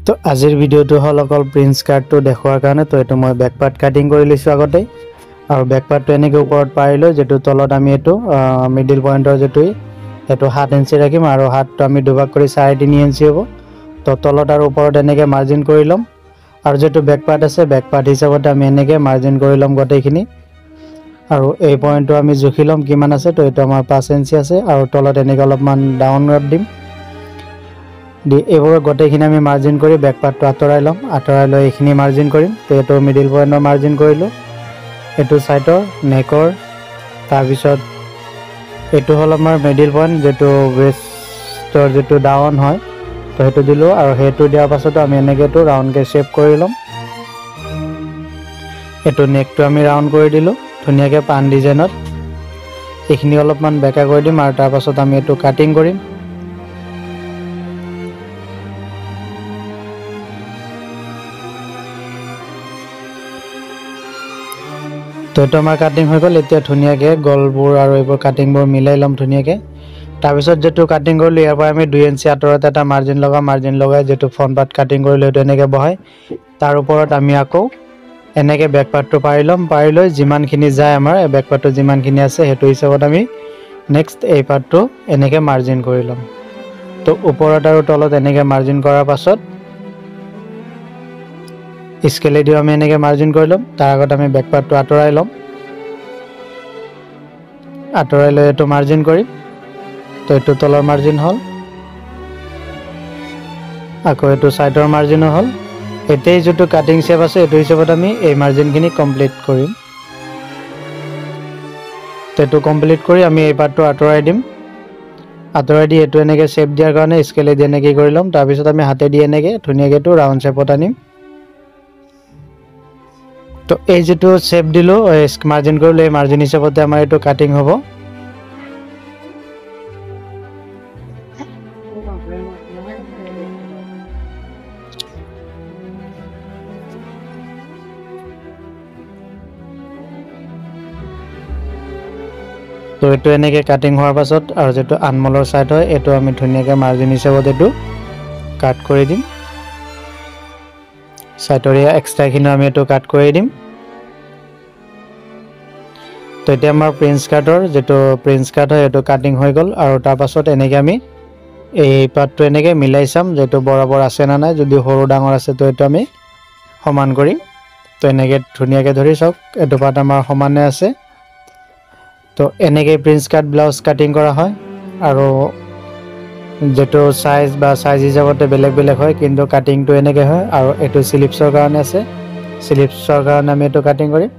তো আজিৰ ভিডিওটো হল অকল প্ৰিন্স কাৰ্ডটো দেখুৱাৰ কাৰণে তো এটো মই ব্যাক পাৰ্ট কাটিং কৰি লৈছো আগতে আৰু ব্যাক পাৰ্টটো এনেকৈ ওপৰত পাৰিলো যেটো তলত আমি এটো মিডল পইণ্টৰ যেটো এটো 7 ইঞ্চি ৰাখিম আৰু হাতটো আমি দুভাগ কৰি 3.5 ইঞ্চি হ'ব তো তলত আৰু ওপৰত এনেকৈ মাৰ্জিন কৰি লম আৰু যেটো ব্যাক পাৰ্ট আছে ব্যাক পাৰ্ট হিচাপতে আমি এনেকৈ মাৰ্জিন কৰি লম গটেখিনি আৰু এই পইণ্টটো আমি জুখি লম কিমান আছে তো এটো আমাৰ 5 ইঞ্চি আছে আৰু তলত এনেকৈ অলপমান ডাউন ৰাপ দিম দি এবাৰ গটেখিনি আমি মাৰ্জিন কৰি ব্যাক পাৰ্টটো আতৰাই লম আতৰাই লৈ এখিনি মাৰ্জিন কৰিম তো এটো মিডল পইণ্টৰ মাৰ্জিন কৰিলো এটো সাইডৰ নেকৰ তাৰ পিছত এটো হল আমাৰ মিডল পইণ্ট যেটো ওয়েষ্টৰ যেটো ডাউন হয় তো হেতু দিলো আৰু হেতু দিয়াৰ পাছত আমি এনেকৈ তো ৰাউন্ড কে শেপ কৰি লম এটো নেকটো আমি ৰাউন্ড কৰি দিলো ধুনিয়াকে পান ডিজাইনত এখিনি অলপমান বেকা কৰি দিম আৰু তাৰ পাছত আমি এটো কাটিং কৰিম তো এটো আমাৰ কাটিং হৈ গল এতিয়া ধুনিয়াকে গলবোৰ আৰু এইবোৰ কাটিংবোৰ মিলাই লম ধুনিয়াকে তাৰ পিছত যেটো কাটিং কৰিলো ইয়াৰ পৰা আমি 2 ইঞ্চি আতৰত এটা মাৰ্জিন লগাই যেটো ফ্ৰন্ট পাৰ্ট কাটিং কৰিলো এটো এনেকৈ বহাই তাৰ ওপৰত আমি আকৌ এনেকৈ ব্যাক পাৰ্টটো পাৰি লম পাৰি লৈ যিমানখিনি যায় আমাৰ ব্যাক পাৰ্টটো যিমানখিনি আছে হেতু হিচাপত আমি নেক্সট এই পাৰ্টটো এনেকৈ মাৰ্জিন কৰি লম তো ওপৰত আৰু তলত এনেকৈ মাৰ্জিন কৰাৰ পাছত স্কেলে দি আমি এনেকৈ মাৰ্জিন কৰি লম তাৰ আগত আমি ব্যাক পাৰ্টটো আতৰাই লম আতৰাই লৈ এটো মাৰ্জিন কৰিম তো এটো তলৰ মাৰ্জিন হল আকৌ এটো সাইডৰ মাৰ্জিন হল এতেই যেটো কাটিং শেপ আছে এটো হিচাপত আমি এই মাৰ্জিনখিনি কমপ্লিট কৰিম তো এটো কমপ্লিট কৰি আমি এই পাৰ্টটো আতৰাই দিম আতৰাই দি এটো এনেকৈ শেপ দিয়াৰ কাৰণে স্কেলে দি এনেকৈ কৰি লম তাৰ পিছত আমি হাতে দি এনেকৈ ধুনিয়াকে তো ৰাউন্ড শেপত আনিম তো এই যেটো শেপ দিলো মাৰ্জিন কৰিলে এই মাৰ্জিন হিচাপতে আমাৰ এটো কাটিং হ'ব তো এটো এনেকৈ কাটিং হোৱাৰ পাছত আৰু যেটো আনমলৰ সাইড হয় এটো আমি ধুনিয়াকে মাৰ্জিন হিচাপত এটো কাট কৰি দিম সাইডৰ এক্সট্ৰাখিনি আমি এটো কাট কৰি দিম তো এতিয়া আমাৰ প্ৰিন্স কাটৰ যেটো প্ৰিন্স কাট হয় এটো কাটিং হৈ গল আৰু তাৰ পাছত এনেকৈ আমি এই পাৰ্টটো এনেকৈ মিলাই চাম যেটো বৰাবৰ আছে না নাই যদি সৰু ডাঙৰ আছে তো এটো আমি সমান কৰিম তো এনেকৈ ধুনিয়াকে ধৰি চাওক এটো পাৰ্ট আমাৰ সমানে আছে তো এনেকৈ প্ৰিন্স কাট ব্লাউজ কাটিং কৰা হয় আৰু যেটো সাইজ বা সাইজ হিচাপতে বেলেগ বেলেগ হয় কিন্তু কাটিংটো এনেকৈ হয় আৰু এটো স্লিপছৰ কাৰণে আছে স্লিপছৰ কাৰণে আমি এটো কাটিং কৰিম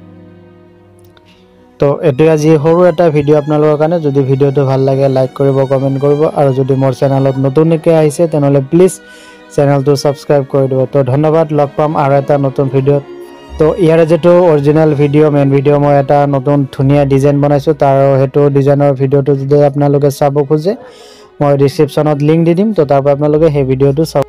তো এটো আজি সৰু এটা ভিডিও আপোনালোকৰ কাৰণে যদি ভিডিওটো ভাল লাগে লাইক কৰিব কমেন্ট কৰিব আৰু যদি মোৰ চেনেলত নতুনকৈ আহিছে তেনেহলে প্লিজ চেনেলটো সাবস্ক্ৰাইব কৰি দিব তো ধন্যবাদ লগ পাম আৰু এটা নতুন ভিডিওত তো ইয়াৰ যেটো অৰিজিনাল ভিডিও মেইন ভিডিও মই এটা নতুন ধুনিয়া ডিজাইন বনাইছো তাৰ হেতু ডিজাইনৰ ভিডিওটো যদি আপোনালোকে চাব খোজে মই ডেসক্ৰিপচনত লিংক দি দিম তো তাৰ পৰা আপোনালোকে সেই ভিডিওটো চাব